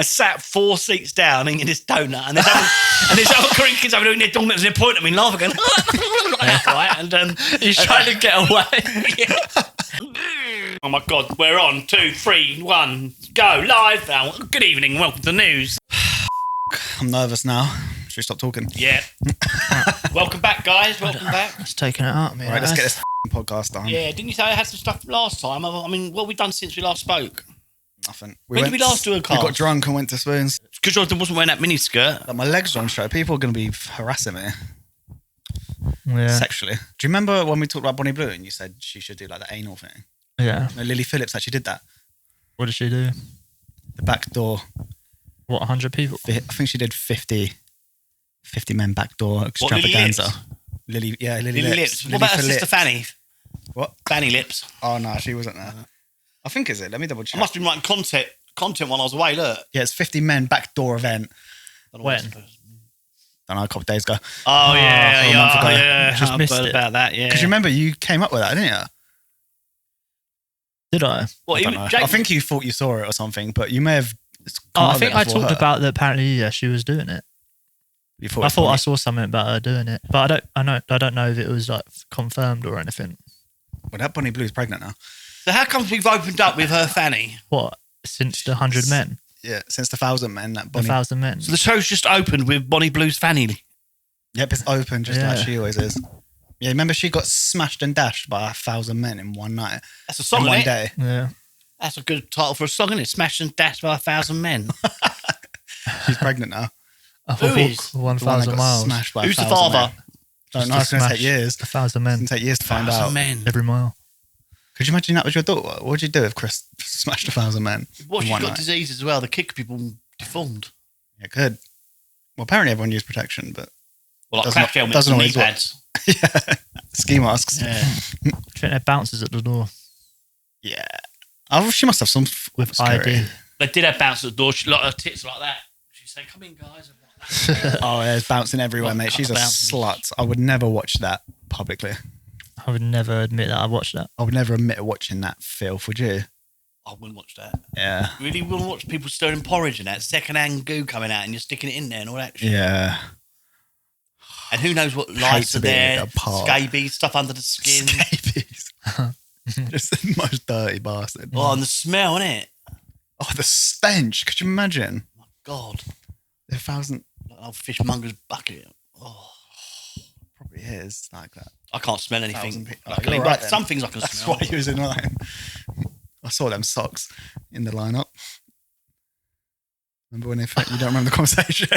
and sat 4 seats down eating this donut, and there's other Korean kids over doing their donuts, and they're pointing at me and laughing, going, like that, right? And He's trying to get away. Oh my God, we're on. 2, 3, 1, go live now. Good evening, welcome to the news. I'm nervous now. Should we stop talking? Yeah. Welcome back, guys. Welcome back. It's taking it out, man. All right, let's get this podcast done. Yeah, didn't you say I had some stuff from last time? I mean, what have we done since we last spoke? Nothing. When did we last do a cast? We got drunk and went to Spoons. Because Jonathan wasn't wearing that miniskirt. Like, my legs are on show. People are going to be harassing me Yeah. sexually. Do you remember when we talked about Bonnie Blue and you said she should do like the anal thing? Yeah. No, Lily Phillips actually did that. What did she do? The back door. What, 100 people? I think she did 50 men back door Lily extravaganza. Lily Lips. What about her sister Fanny? What? Fanny Lips. Oh no, she wasn't there. I think is it. Let me double check. I must have been writing content while I was away, look. Yeah, it's 50 men back door event. When? Don't know, a couple of days ago. Oh, yeah, a month ago. yeah. Just I missed heard it. about that, yeah. Because you remember you came up with that, didn't you? Did I? What, I don't know. I think you thought you saw it or something, but you may have. I think I talked about that. Apparently, yeah, she was doing it. You thought I thought I saw something about her doing it, but I don't know if it was like confirmed or anything. Well, that Bonnie Blue's pregnant now. So how come we've opened up with her Fanny? What? Since the 100 men? Yeah, since the 1,000 men. That Bonnie. 1,000 men. So the show's just opened with Bonnie Blue's Fanny. Yep, it's open just like she always is. Yeah, remember she got smashed and dashed by 1,000 men in one night. That's a song, in one isn't it? day. Yeah. That's a good title for a song, isn't it? Smashed and dashed by 1,000 men. She's pregnant now. Who is? 1,000 miles. Smashed by Who's the 1,000 father? men. Don't know, it's going to take years. 1,000 It's men. going to take years to find 1,000 out. men. Every mile. Could you imagine that was your daughter? What would you do if Chris smashed 1,000 men? What, in she's one got night? disease as well. The kick people deformed. Yeah, good. Well, apparently everyone used protection, but Well, like Doesn't- crash helmets doesn't and knee always work. pads. yeah, ski masks. Yeah. Do you think there bouncers at the door Yeah. Oh, she must have some with security. ID? They did have bounce at the door. She like her tits like that. She'd say, "Come in, guys." Like that. Oh, yeah, it's bouncing everywhere, Got a mate. She's a couple bounces. slut. I would never watch that publicly. I would never admit that I watched that. I would never admit to watching that filth, would you? I wouldn't watch that. Yeah. Really wouldn't watch people stirring porridge and that second-hand goo coming out and you're sticking it in there and all that shit. Yeah. And who knows what Hate lights to are be there, a part. scabies, stuff under the skin. Scabies. Just the most dirty bastard. Oh, and the smell, innit? Oh, the stench. Could you imagine? My God. The 1,000 Like an old fishmonger's bucket. Oh, probably is like that. I can't smell anything. 1,000 people. Luckily, You're but right then. some things I can That's smell. why he was in line. I saw them socks in the lineup. Remember when they? You don't remember the conversation?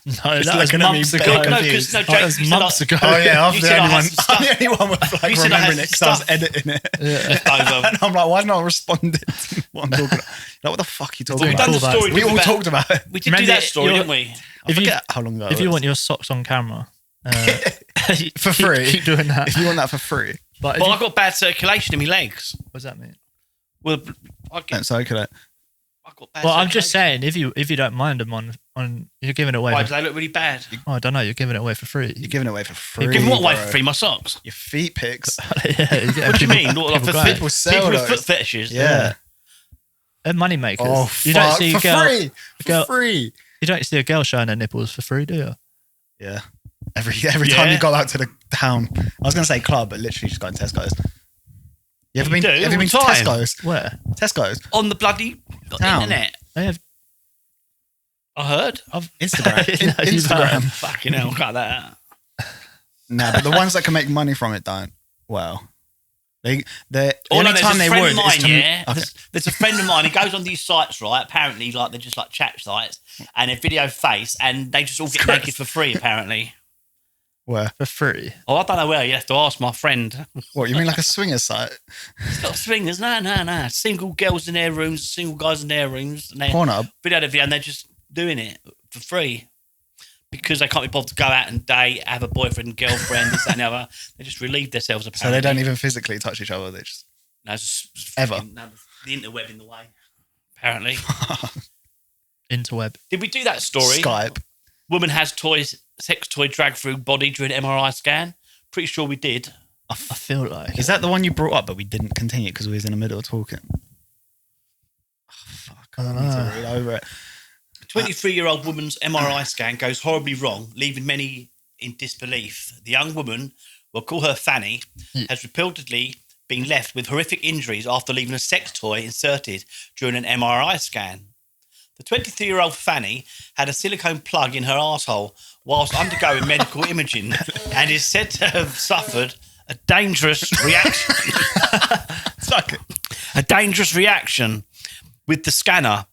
No, Just that was looking at me, months big ago. eye. No, confused. because That was months ago. Oh yeah, I'm You the said I only had one. some I'm the stuff. only one with like You said I had remembering it some because I was stuff. editing it. Leftover. And I'm like, why not responded to what I'm talking about? Like, what the fuck are you talking We've about? done the story. We didn't all about- talked about it. We did do Remember that story, your- didn't we? I If you- forget how long ago. If it you was. want your socks on camera, For free. keep doing that. If you want that for free, But Well, I've got bad circulation in my legs. what does that mean? Well, I've don't circulate. got bad Well, I'm just circulation. saying, if you don't mind them on you're giving it away. Why do For, they look really bad? I don't know. You're giving it away for free. You're giving it away for free. Give what away bro. for free? My socks. Your feet pics. Yeah, you get What do you people- mean? What, like people for going. People sell people with those. foot fetishes. Yeah. They're money makers. Oh, you don't fuck. see For a girl. free. For girl- free. You don't see a girl showing her nipples for free, do you? Yeah. Every time Yeah. you go out to the town. I was going to say club, but literally just going to Tesco's. You ever You been, do, have you all been to the time. Tesco's? Where? Tesco's. On the bloody Town. internet. They have. I heard. Instagram. You know, you've Instagram. Fucking hell, cut that out. No, but the ones that can make money from it don't. Well, the Oh, no, only time they would of mine, is to. yeah. Okay. There's a friend of mine. He goes on these sites, right? Apparently, like they're just like chat sites, and they video face, and they just all get naked for free. Apparently. Where? For free. Oh, I don't know where. You have to ask my friend. What, you mean like a swinger site? It's not swingers. No. Single girls in their rooms, single guys in their rooms, and they Pornhub? video the video, and they're just doing it for free because they can't be bothered to go out and date, have a boyfriend, girlfriend, this, that, and the other. They just relieve themselves. So Apparently, they don't even physically touch each other. They just. No, it's just Ever. no, the interweb in the way. Apparently, Interweb. did we do that story? Skype. Woman has sex toy dragged through body during MRI scan. Pretty sure we did. I feel like. Is that the one you brought up, but we didn't continue because we was in the middle of talking? Oh, fuck. I don't need to know. read over it. 23-year-old woman's MRI scan goes horribly wrong, leaving many in disbelief. The young woman, we'll call her Fanny, has reportedly been left with horrific injuries after leaving a sex toy inserted during an MRI scan. The 23-year-old Fanny had a silicone plug in her arsehole whilst undergoing medical imaging and is said to have suffered a dangerous reaction. A dangerous reaction with the scanner.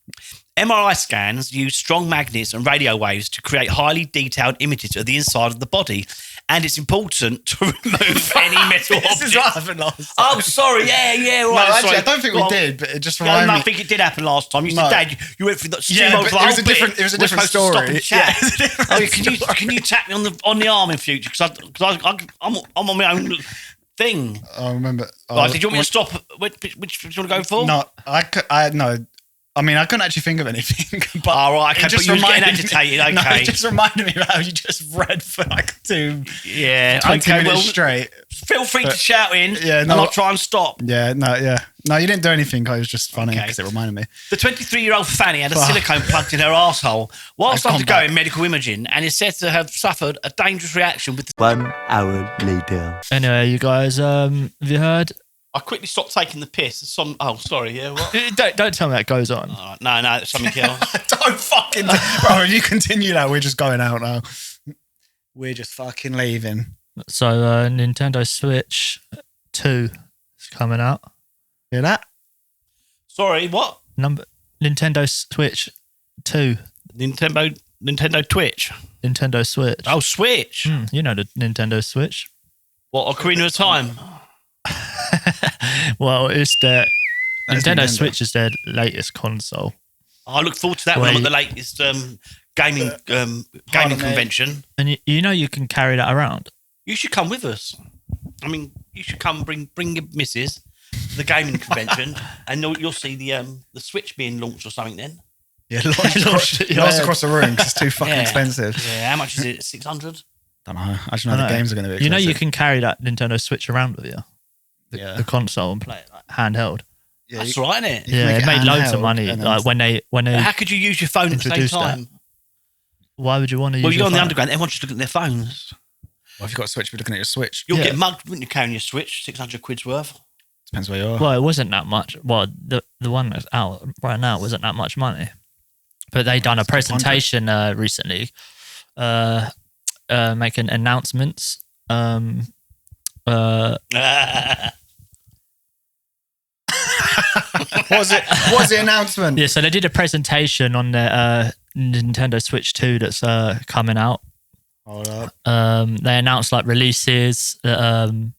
MRI scans use strong magnets and radio waves to create highly detailed images of the inside of the body, and it's important to remove any metal objects. This is what happened last time. Oh, sorry, yeah, right. No, actually, sorry. I don't think we did, but it just reminded me. I think it did happen last time. You said, Dad, you went through that but it was a different story. Stop and chat. Can you tap me on the arm in future? Because I'm on my own thing. I remember. Did you want me to stop? Which do you want to go for? No, no. I mean, I couldn't actually think of anything. But right, okay, but you were getting agitated, okay. No, it just reminded me of how you just read for like 20 minutes straight. Feel free to shout in, and I'll try and stop. No, you didn't do anything. It was just funny because it reminded me. The 23-year-old Fanny had a silicone plugged in her arsehole whilst undergoing medical imaging and is said to have suffered a dangerous reaction with the... 1 hour later. Anyway, you guys, have you heard? I quickly stopped taking the piss. What? Don't tell me that goes on. No, it's something else. Don't fucking... Bro, if you continue that, we're just going out now. We're just fucking leaving. So, Nintendo Switch 2 is coming out. Hear that? Sorry, what? Nintendo Switch 2. Nintendo Twitch. Nintendo Switch. Oh, Switch. You know the Nintendo Switch. What, Ocarina of Time? Well, it's their Nintendo Switch is their latest console. I look forward to that when I'm at the latest gaming convention. And you can carry that around. You should come with us. I mean, you should come bring your missus to the gaming convention, and you'll see the Switch being launched or something. Then launched across the room because it's too fucking expensive. Yeah, how much is it? 600. Don't know. I just know the games are going to be expensive. You know, you can carry that Nintendo Switch around with you. The console and play it like handheld. Yeah, that's right, isn't it? Yeah, it made loads of money. Like when they. How could you use your phone at the same time? Why would you want to use? Well, you go on phone? the underground. Everyone's just looking at their phones. Well, if you've got a Switch, you're looking at your Switch. You'll get mugged, wouldn't you? Carrying your Switch, 600 quid's worth. Depends where you are. Well, it wasn't that much. Well, the one that's out right now wasn't that much money. But they done a presentation recently, making announcements. What was the announcement? Yeah, so they did a presentation on the Nintendo Switch 2 that's coming out. Hold up. They announced like releases that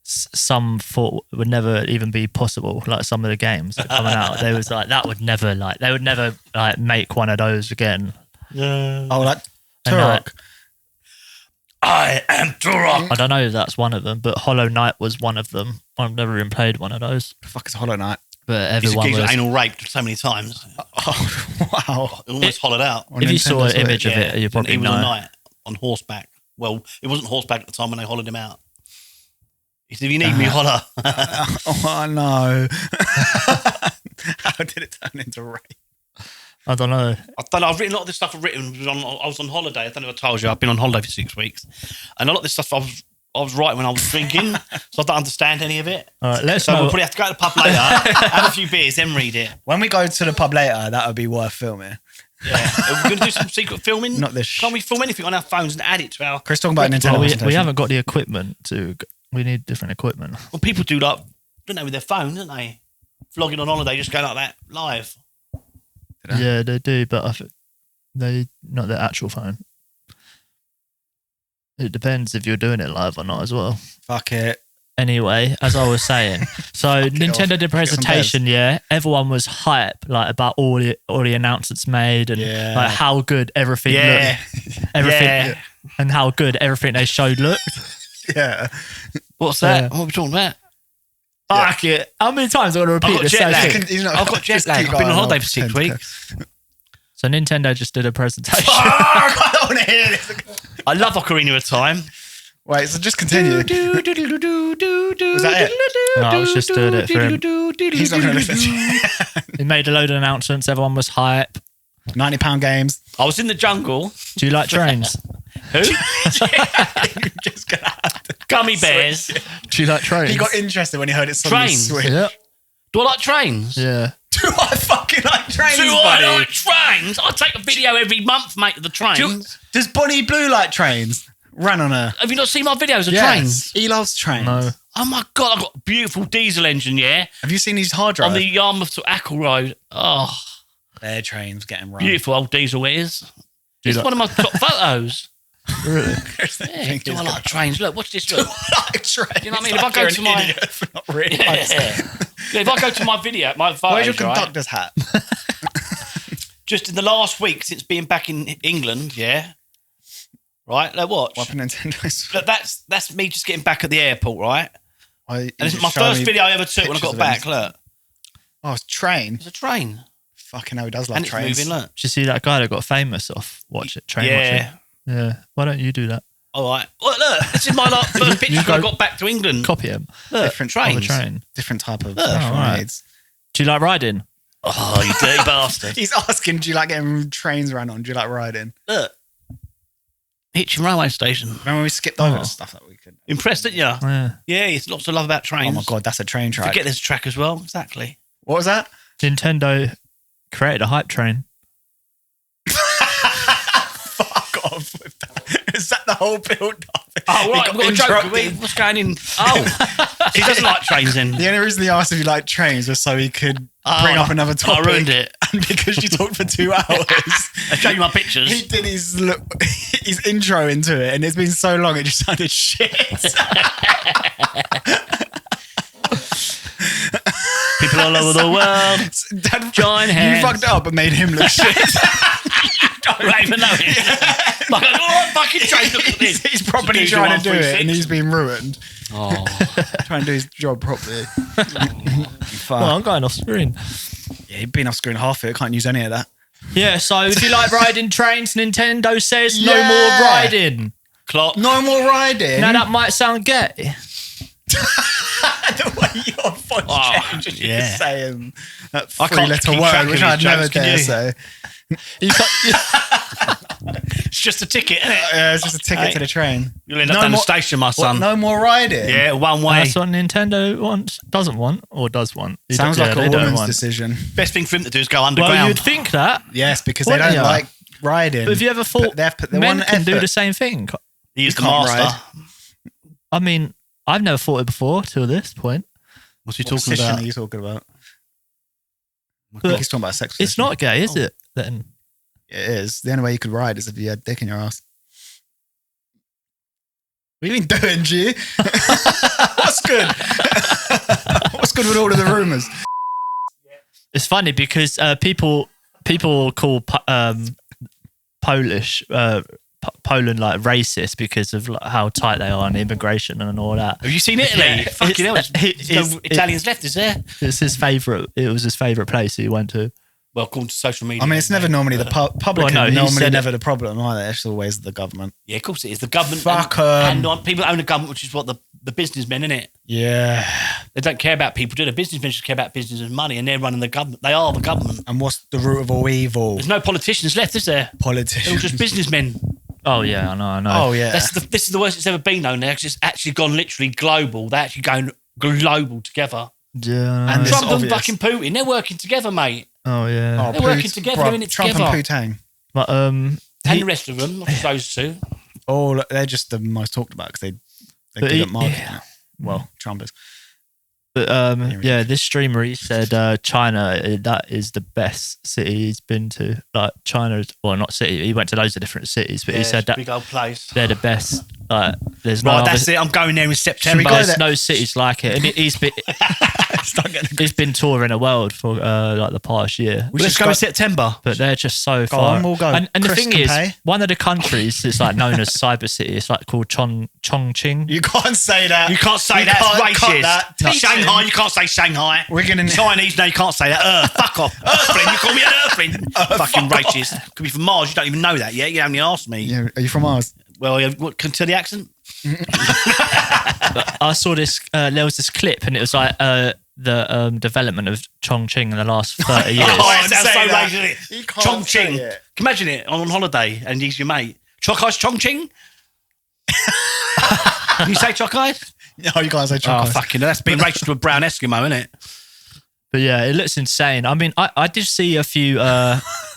some thought would never even be possible. Like some of the games that are coming out, they was like they would never make one of those again. Yeah. Oh, like Turok. I am Turok. I don't know if that's one of them, but Hollow Knight was one of them. I've never even played one of those. The fuck is Hollow Knight? But everyone was anal raped so many times. Oh, wow. Almost hollowed out. If you saw an image of it, you probably know. He was on night on horseback. Well, it wasn't horseback at the time when they hollowed him out. He said, if you need me, holler. Oh, no. How did it turn into rape? I don't know. I've written a lot of this stuff. I was on holiday. I don't know if I told you. I've been on holiday for 6 weeks. And a lot of this stuff I was writing when I was drinking. So I don't understand any of it. All right, so we'll probably have to go to the pub later, have a few beers, then read it. When we go to the pub later, that would be worth filming. Yeah. Are we going to do some secret filming? Not this. Can't we film anything on our phones and add it to our... Chris talking about Nintendo. We haven't got the equipment to... We need different equipment. Well, people do like, don't they, with their phone, don't they? Vlogging on holiday, just go like that, live. Yeah, they do, but I think they not their actual phone. It depends if you're doing it live or not as well. Fuck it. Anyway, as I was saying, so Nintendo did a presentation, everyone was hype, like about all the announcements made and like how good everything looked, and how good everything they showed looked. Yeah. What's that? What are we talking about? Fuck it. How many times am I going to repeat the same thing? I've got jet lag. I've been on holiday for 6 weeks. So Nintendo just did a presentation. I don't want to hear this. I love Ocarina of Time. Wait, so just continue. Was that it? No, I was just doing it for him. He's not going to listen to you. He made a load of announcements. Everyone was hype. £90 games. I was in the jungle. Do you like trains? Who? You're just gonna have to Gummy bears. Do you like trains? He got interested when he heard it suddenly Trains? switch. Yeah. Do I like trains? Yeah. Do I fucking like trains, Do buddy? I like trains? I take a video every month, mate, of the trains. Does Bonnie Blue like trains? Run on her. Have you not seen my videos of trains? He loves trains. No. Oh my God, I've got a beautiful diesel engine, yeah? Have you seen his hard drive? On the Yarmouth to Ackle Road. Oh, Their trains getting run. beautiful old diesel it is. It's like- one of my top photos. Really? Yeah, do I like trains? Look, watch this. Look. like trains. You know what I mean? If I go to my- idiot for not really Yeah. it. Yeah, if I go to my video, my photos, Where's your right? conductor's hat? Just in the last week since being back in England, yeah? Right, look, watch. What happened Nintendo? Look, that's me just getting back at the airport, right? And And this is my first video I ever took when I got back. Look, Oh, it's train. it's a train. Fucking hell, he does love And it's trains. moving, look. Did you see that guy that got famous off train Yeah. watching? Yeah. Why don't you do that? All right. Well, look, this is my like, first picture when I got back to England. Copy him. Look, Different Of a trains. train. Different type of Oh, special right. needs. Do you like riding? Oh, you dirty bastard. He's asking, do you like getting trains run on? Do you like riding? Look. Hitchin railway station. Remember when we skipped over Oh. the stuff that we could? Impressed, didn't you? Yeah. Yeah, it's lots to love about trains. Oh my God, that's a train track. Forget there's a track as well. Exactly. What was that? Nintendo created a hype train. Fuck off with that. Is that the whole build up? Oh, right. He We've got got a joke. interrupted. What's going in? Oh, he doesn't like trains then. The only reason he asked if you like trains was so he could bring up another topic. I ruined it. And because you talked for 2 hours. I showed you my pictures. He did his intro into it, and it's been so long it just sounded shit. People all over the world. Dad, Join hands. You fucked it up and made him look shit. I don't even know it. Like, oh, fucking train, look at this. He's properly Just do trying to do it, 136. and he's been ruined. Oh. Trying to do his job properly. Fuck. Well, I'm going off screen. Yeah, he'd been off screen half of it. Can't use any of that. Yeah, so if you like riding trains, Nintendo says no Yeah. more riding. Clock. No more riding. Now that might sound gay. The way your voice Oh, changes, yeah. you're saying that I can't three-letter keep track word, of which his I'd never jokes, can dare you? say. You can't, It's just a ticket, isn't it? It's just a ticket to the train. You'll end up down the station, my son. No more riding. Yeah, one way. that's what Nintendo doesn't want or does want. They Sounds don't- like yeah, a they don't woman's want. decision. Best thing for him to do is go underground. Well, you'd think that. Yes, because they Wouldn't don't ya? like riding. But have you ever thought They've put their men one can do effort. the same thing? He is the can't master. I mean, I've never thought it before till this point. What's he What talking position about? are you talking about? I But think he's talking about sex. it's position. not gay, is it? Then It is. The only way you could ride is if you had dick in your ass. What have you been doing, G? What's good? What's good with all of the rumours? it's funny because people call Polish Poland like racist because of like, how tight they are on immigration and all that. Have you seen Italy? Yeah, Fucking hell. it's- There's no Italians left, is there? It's his favourite. It was his favourite place he went to. Well, according to social media. I mean, it's never normally the public. Well, no, he normally said never the problem, are they? It's always the government. Yeah, of course it is. The government. Fuck and 'em. people own the government, which is what the businessmen, innit? Yeah. They don't care about people, do they? Businessmen just care about business and money, and they're running the government. They are the government. And what's the root of all evil? There's no politicians left, is there? They're all Politicians. just businessmen. Oh yeah, I know. Oh yeah. This is the worst it's ever been, though. Now, 'cause it's actually gone literally global. They're actually going global together. Yeah. And this- Trump and obvious. fucking Putin, they're working together, mate. Oh yeah. Oh, They're working together, they're in it Trump together. and Putin. But And the rest of them, not just those two. Oh, look, they're just the most talked about because they're But good he- at marketing. it. Well, Trump is. yeah, this streamer he said China that is the best city he's been to. Like China, well, not city. He went to loads of different cities, but he said that big old place. they're the best. Like there's no Right, other, that's it. I'm going there in September. go there's there? no cities like it, and he's been Start getting he's been touring the world for like the past year. Let's go in September. But they're just so far. on, we'll go. And the Chris thing can is, pay. one of the countries is like known as Cyber City. It's like called Chongqing. You can't say that. You can't say You that. can't It's cut racist. that. No. Teach Shanghai, him. you can't say Shanghai. We're gonna- Chinese, no, you can't say that. Fuck off. Earthling, you call me an Earthling. Fucking racist. Could be from Mars. You don't even know that yet. You haven't even asked me. Yeah, are you from Mars? Well, what, can you tell the accent? I saw this. There was this clip, and it was like the development of Chongqing in the last 30 years. Oh, it sounds so that. racist, isn't it? You can't Chongqing. say Can it. you imagine it on holiday and he's your mate? Choc Ice Chongqing? Can you say Choc Ice? Oh, you guys say Oh, chocolate. fucking, that's being racist to a brown Eskimo, isn't it? But yeah, it looks insane. I mean, I did see a few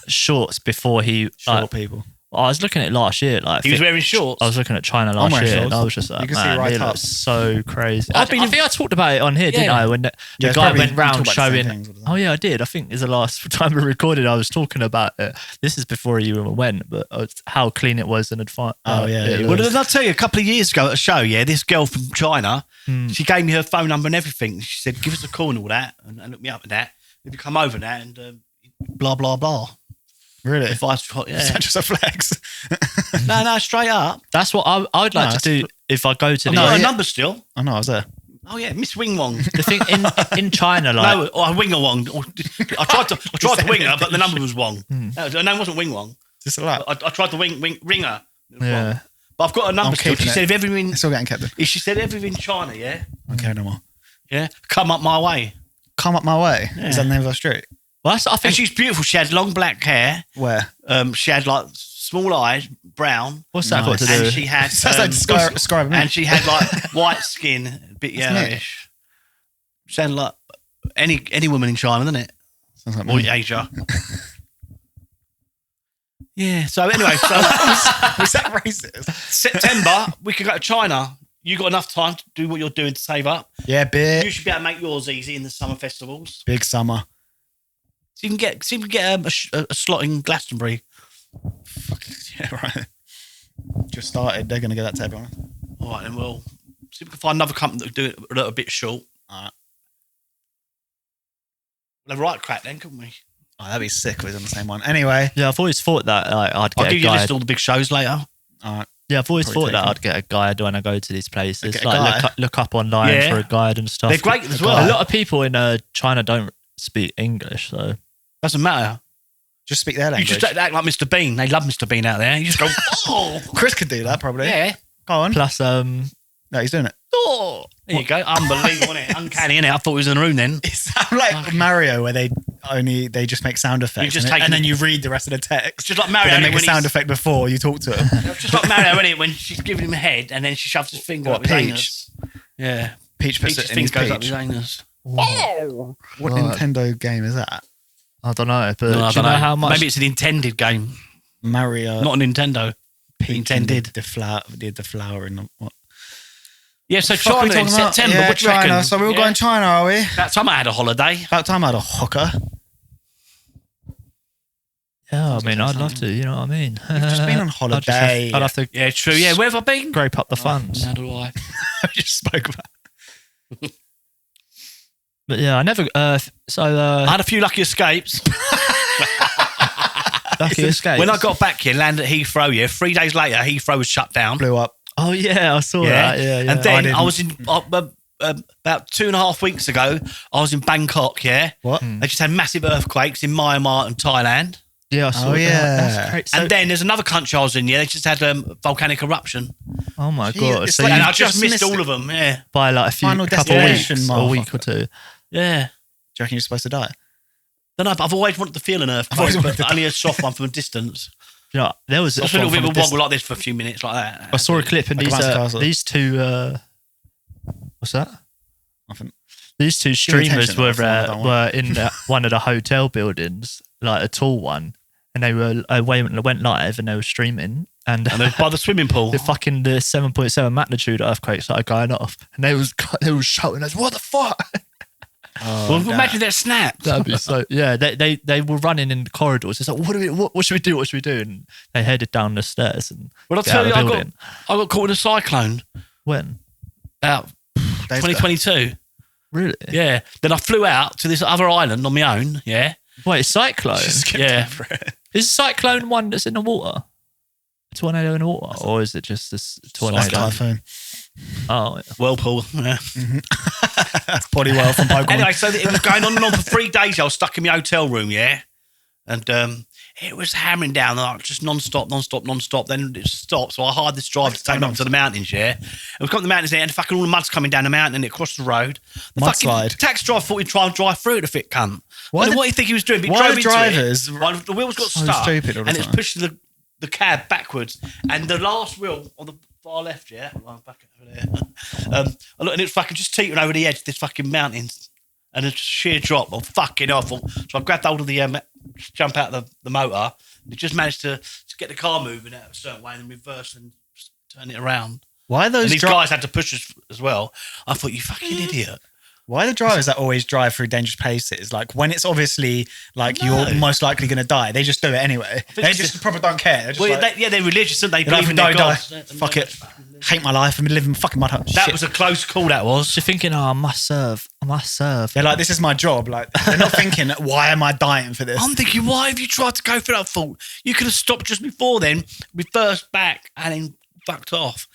shorts before he. Short people. I was looking at it last year. Like He was wearing shorts. I was looking at China last wearing year, and shorts. I was just like, You can see man, right it up. looks so crazy. I've I been in- think I talked about it on here, didn't Yeah. I? When the it's guy probably- went you round talk about the same showing. things all the time. Oh yeah, I did. I think it's the last time we recorded. I was talking about it. This is before you even went, but how clean it was in advance. Oh, yeah, it yeah. Well, was. did I tell you a couple of years ago at a show, yeah, this girl from China, she gave me her phone number and everything. She said, give us a call and all that, and look me up and that. If you come over that and blah, blah, blah. Really? If I, Is that yeah. just a flex? No, straight up. That's what I would like No, to do if I go to I've the. got her yeah. number still. Oh, no, I was there. Oh, yeah, Miss Wing Wong. The thing in China, like No, or Winger Wong. I tried to wing her, but the number was Wong. No, her name wasn't Wing Wong. Just a lot. I tried to ring her. It was Yeah. Wong. But I've got her number I'm still. keeping She it. said if ever in, It's still getting kept. she said ever in China, yeah, I don't care no more. yeah, come up my way. Come up my way. Is that the name of our street? well, that's, I And think. she's beautiful. She had long black hair. Where? She had like small eyes, brown, What's that got to Nice. do? and she had Sounds like describing me. and she had like white skin, a bit yellowish. Sounded like any woman in China, doesn't it? Sounds like Or me. Asia. Yeah. So anyway, so Was that racist? September we could go to China. You got enough time to do what you're doing to save up. Yeah, You big. should be able to make yours easy in the summer festivals. Big summer. So you can get a slot in Glastonbury. Yeah, right. Just started. They're going to get that to everyone. All right, then we'll see if we can find another company that will do it a little bit short. All right. We'll have a right crack then, couldn't we? Oh, that'd be sick if it was on the same one. Anyway. Yeah, I've always thought that like, I'd I'll get a give you a list guide. of all the big shows later. All right. Yeah, I've always Probably thought that take I'd get a guide when I go to these places. Get a Like guide? look up online Yeah. for a guide and stuff. They're great as A well. lot of people in China don't speak English, so Doesn't matter. Just speak their You language. just act like Mr. Bean. They love Mr. Bean out there. You just go, oh, Chris could do that probably. yeah. Go on. plus No, he's doing it. Oh. There you go. Unbelievable, isn't it? Uncanny, innit? I thought he was in the room then. It sounds like Mario where they just make sound effects. just and take- then you read the rest of the text. It's just like But Mario. then innit, make a when sound he's- effect before you talk to him. It's just like Mario, isn't it? When she's giving him a head and then she shoves his finger What, up his Peach? anus. Yeah. Peach puts Peach's it in his finger goes up peach. his anus. What Nintendo game is that? I don't know. But No, I do you don't know how much? Maybe it's an intended game, Mario. not a Nintendo. Peach intended. The flower in the what? Yeah, so Fuck are we China in talking about? September. Yeah, What do you China. reckon? So we're all Yeah. going China, are we? That time I had a holiday. About time I had a hooker. Yeah, I mean, I'd love to. You know what I mean? You've just been on holiday. I'd have to Yeah, true. Yeah, where have I been? scrape up the funds. How do I? I just spoke about. But yeah, I never. I had a few lucky escapes. lucky escape. When I got back here, landed at Heathrow, 3 days later, Heathrow was shut down. Blew up. oh yeah, I saw that. Yeah, yeah. And then didn't. I was in, about 2.5 weeks ago, I was in Bangkok, yeah? What? They just had massive earthquakes in Myanmar and Thailand. yeah, I saw Oh, that. yeah. That's great. So, And then there's another country I was in, they just had volcanic eruption. oh my Gee, god! it's So like- you And I just just missed missed all it. of them, yeah. by like a few Final couple of destination, weeks, a week or motherfucker. two. Yeah. Do you reckon you're supposed to die? Don't know, but I've always wanted to feel an always earthquake, wanted but to only a soft one from a distance. You know, there was. Just a little bit of a from a wobble like this for a few minutes, like that. I saw a clip and Like a bouncy castle. these two. What's that? Nothing. These two me streamers attention, I don't were in one of the hotel buildings, like a tall one, and they went live and they were streaming, and And by the swimming pool. the 7.7 magnitude earthquake started going off, and they was shouting, "What the fuck?" Well, imagine that snapped. That'd be so. Yeah, they were running in the corridors. It's like, what should we do? What should we do? And they headed down the stairs and Well, I'll get tell out you, of the I building. got caught in a cyclone When? about Days 2022. Really? Yeah. Then I flew out to this other island on my own. Yeah. Wait, cyclone? Yeah. Is cyclone one that's in the water? A tornado in the water, or is it just this tornado? Typhoon. Oh, yeah. Whirlpool. Yeah. Body well from Pokemon. Anyway, so it was going on and on for 3 days. I was stuck in my hotel room, yeah. And it was hammering down, like, just non-stop. Then it stopped. So I hired this driver to take me up to the mountains, yeah? And we got to the mountains there, and fucking all the mud's coming down the mountain, and it crossed the road. The Mudslide. Taxi driver thought he'd try and drive through it, the fit cunt. What do you think he was doing? But he why drove the into drivers it. The wheels got so stuck, stupid all the and it's time? pushing the cab backwards. And the last wheel on the far left, yeah? Well, back over there. And it's fucking just teetering over the edge of this fucking mountain. And a sheer drop. Oh, fucking awful. So I grabbed hold of the jump out of the motor. And just managed to get the car moving out a certain way and then reverse and turn it around. Why are those and these guys had to push us as well. I thought, you fucking idiot. Why are the drivers that always drive through dangerous places? Like when it's obviously like you're most likely going to die, they just do it anyway. They just probably don't care. They're just they're religious, and they believe in die, their gods. Fuck it. Hate my life. I'm living fucking mud hut. That was a close call, that was. You're thinking, oh, I must serve. They're like, this is my job. Like they're not thinking, why am I dying for this? I'm thinking, why have you tried to go for that fault? You could have stopped just before then, reversed back, and then fucked off.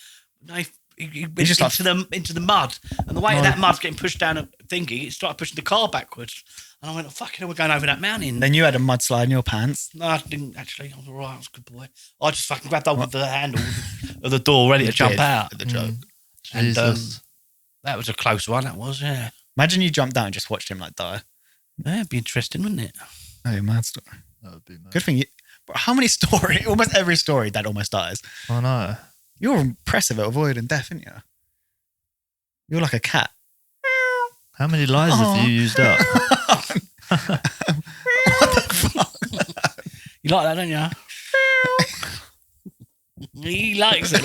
No, he went just into the mud, and the way that mud's getting pushed down a thingy, it started pushing the car backwards. And I went, oh, fucking hell, we're going over that mountain. Then you had a mudslide in your pants. No, I didn't actually. I was all right. I was a good boy. I just fucking grabbed hold of the handle of the door, ready to jump out. The joke. And that was a close one, that was, yeah. Imagine you jumped down and just watched him like die. Yeah, it'd be interesting, wouldn't it? Oh, mad story. That would be mad. Good thing you... But how many stories? Almost every story, dad almost dies. I know. You're impressive at avoiding death, aren't you? You're like a cat. How many lies have you used up? What the fuck? You like that, don't you? He likes it.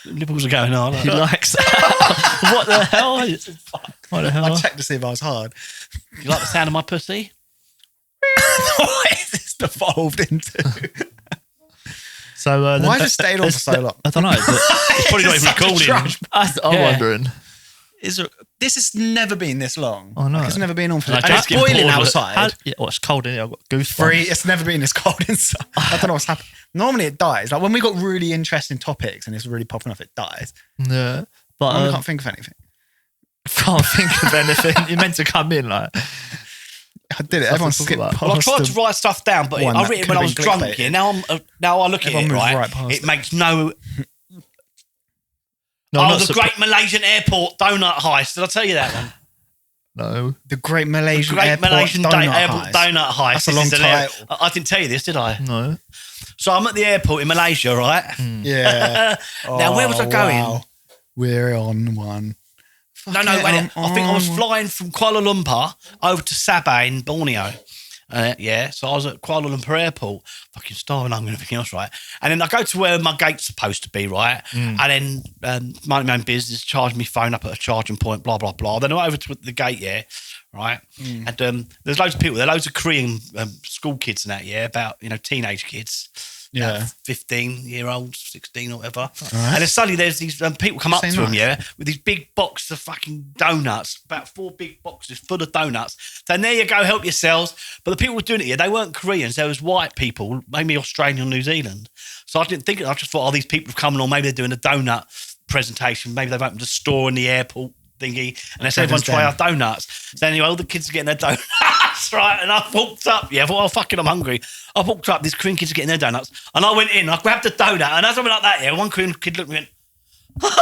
The nipples are going on. He likes that. What the hell? What the hell? I checked to see if I was hard. You like the sound of my pussy? What is this devolved into? So why has it stayed on for so long? I don't know. It's probably not even recording. I'm wondering. This has never been this long. Oh, no. Like, it's never been on for this. Like, And it's boiling outside. It's cold in here. I've got goosebumps. It's never been this cold inside. I don't know what's happening. Normally it dies. Like when we got really interesting topics and it's really popping off, it dies. Yeah. But I can't think of anything. Can't think of anything. You're meant to come in like... I did it. Everyone skipped past. Well, I tried to write stuff down, but I wrote it when I was drunk. Yeah, now I look at it, right? It makes no... No, the Great Malaysian Airport Donut Heist. Did I tell you that one? No. The Great Malaysian Airport Donut Heist. That's a long title. I didn't tell you this, did I? No. So I'm at the airport in Malaysia, right? Yeah. Now, where was I going? Wow. We're on one. Wait. I think I was flying from Kuala Lumpur over to Sabah in Borneo. So I was at Kuala Lumpur Airport, fucking starving hungry and everything else, right? And then I go to where my gate's supposed to be, right? And then mind my own business, charge me phone up at a charging point, blah, blah, blah. Then I'm over to the gate, yeah, right? And there's loads of people, there are loads of Korean school kids and that, yeah, about, teenage kids. Yeah. 15-year-olds, 16 or whatever. Right. And then suddenly there's these people come up to them, yeah, with these big boxes of fucking donuts, about 4 big boxes full of donuts. Saying, there you go, help yourselves. But the people who were doing it here, they weren't Koreans, there was white people, maybe Australian or New Zealand. So I didn't think, I just thought, oh, these people have come along, maybe they're doing a donut presentation, maybe they've opened a store in the airport thingy, and they said, everyone try our donuts. So anyway, all the kids are getting their donuts, right? And I walked up, I thought, oh, fucking, I'm hungry. I walked up, these Korean kids are getting their donuts, and I went in, I grabbed the donut, and as I went like that, one Korean kid looked at me and went,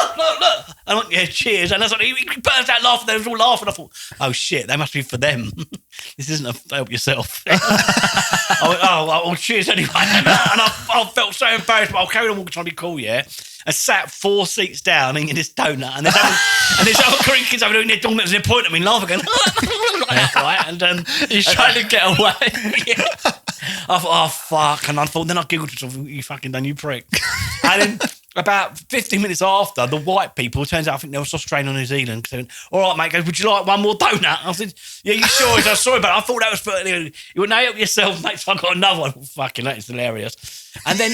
look. And I went, yeah, cheers. And I was like, he burst out laughing, they were all laughing. I thought, oh shit, they must be for them. This isn't a help yourself. I went, oh, cheers anyway. And I felt so embarrassed, but I'll carry on walking, trying to be cool, yeah. I sat 4 seats down eating this donut, and there's other Korean kids over doing their donuts, and they're pointing at me and laughing, going, like that, right? And he's trying to get away. Yeah. I thought, oh fuck, and I thought, then I giggled to myself, you fucking done, you prick. And then about 15 minutes after, the white people, it turns out I think they were Australian or New Zealand, said, all right, mate, goes, would you like one more donut? I said, yeah, you sure? He said, sorry, but I thought that was for you. You went, no, help yourself, mate. So I got another one. Fucking, that is hilarious. And then,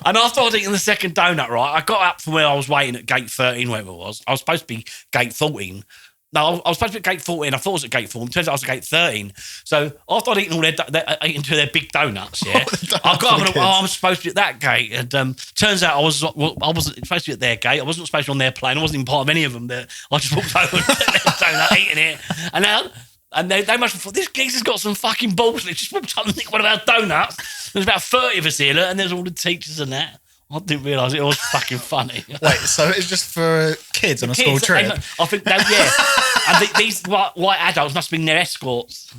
and after I was eating the second donut, right, I got up from where I was waiting at gate 13, whatever it was. I was supposed to be gate 14. No, I was supposed to be at gate 14. I thought I was at gate 14. Turns out I was at gate 13. So after I'd eaten all eaten their big donuts, yeah, I got up and I'm supposed to be at that gate. And turns out I wasn't supposed to be at their gate. I wasn't supposed to be on their plane. I wasn't even part of any of them. I just walked over and got their donut, eating it. And now And they must have thought, this geezer's got some fucking balls. They just walked up and nicked one of our donuts. There's about 30 of us here, and there's all the teachers and that. I didn't realise it was fucking funny. Wait, so it's just for kids on a school trip? I think, yeah. And these white adults must have been their escorts.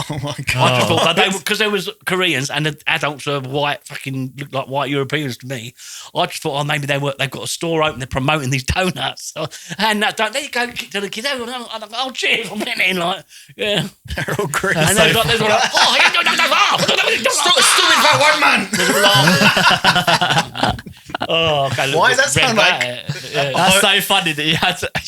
Oh my God. I just thought that because there was Koreans and the adults were white, fucking looked like white Europeans to me. I just thought, maybe they've got a store open, they're promoting these donuts. So, and there you go to the kids. Oh, cheers, I'm in, like, yeah. They're all Korean. And there's like, Stupid fat white man. Oh, okay, why does that sound like? That's so funny that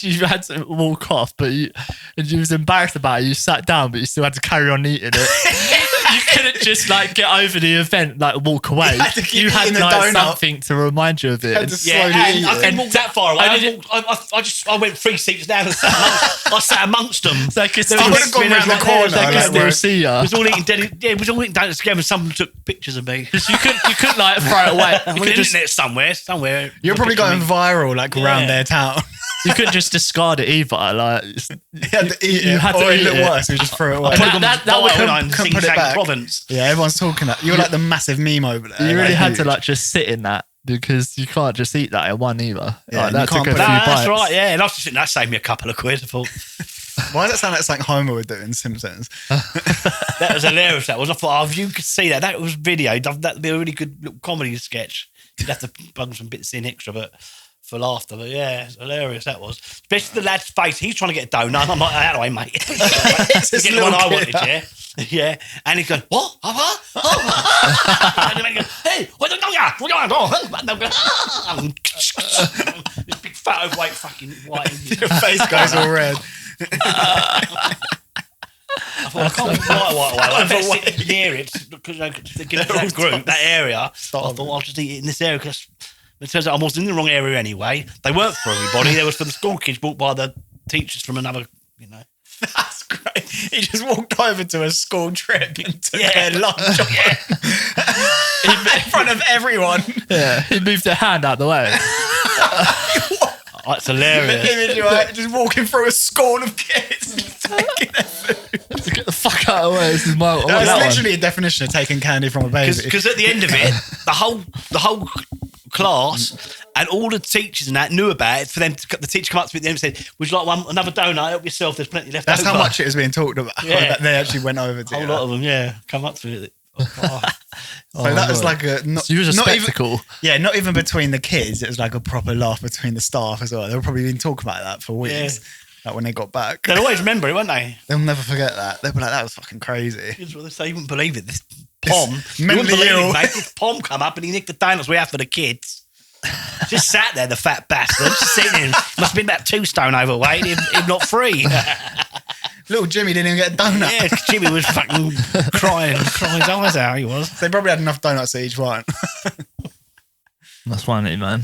you had to walk off, but you was embarrassed about it. You sat down, but you still had to carry on eating it. You couldn't just like get over the event, like walk away. You had like something to remind you of it. And I didn't walk that far away. I went 3 seats down. I sat amongst them. They could I would have gone around the corner. They could still see you. We was all eating donuts together. And someone took pictures of me. You couldn't like throw it away. You could internet somewhere. You're probably going viral like around their town. You couldn't just discard it either. Like you had to eat it. You had to eat it. Worse, you just threw it away. That would Sing put it Sang back. province. Yeah, everyone's talking that. You're like the massive meme over there. You really like, had huge. to like just sit in that because you can't just eat that at one either. Yeah, like, that you took can't a put few that- bites. That's right, yeah. And I was just thinking, that saved me a couple of quid. I thought, Why does that sound like something Homer would do in Simpsons? that was hilarious. That was. I thought, if you could see that, that was video. That'd be a really good little comedy sketch. You'd have to bung some bits in extra, but for laughter. But yeah, it's hilarious. That was. Especially the lad's face. He's trying to get a donut. I'm like, out of the way, mate. It's Get the one I wanted, yeah. Yeah, and he's going, what? And then he goes, hey, what the this big fat overweight fucking white Indian. Your face goes all red. I thought, I can't be white. I better sit near it because that group, that area. I thought I'll just eat it in this area because it turns out I was in the wrong area anyway. They weren't for everybody. They was for the school kids brought by the teachers from another, That's great. He just walked over to a school trip and took their lunch in front of everyone. Yeah, he moved their hand out the way. It's hilarious. The image, right? Just walking through a school of kids, taking their food. Get the fuck out of the way. This is my. That's literally a definition of taking candy from a baby. Because at the end of it, the whole class and all the teachers and that knew about it. For them, the teacher come up to me at the end and said, "Would you like another donut? Help yourself. There's plenty left." That's over. how much it was being talked about. Yeah. That they actually went over to. A whole lot of them, yeah, come up to it. Oh. So that was like a So it was a spectacle. Not even between the kids. It was like a proper laugh between the staff as well. They were probably been talking about that for weeks. Like when they got back, They'll always remember it, won't they? they'll never forget that. They'll be like, "That was fucking crazy." Here's what they say. You wouldn't believe it. This Pom, you mentally wouldn't believe ill. it, mate. This Pom come up and he nicked the donuts we have for the kids. Just sat there, the fat bastard, just sitting in. Must have been about 2 stone overweight, if not 3. Little Jimmy didn't even get a donut. Yeah, Jimmy was fucking crying his eyes out. He was. They probably had enough donuts to each one. That's funny, man.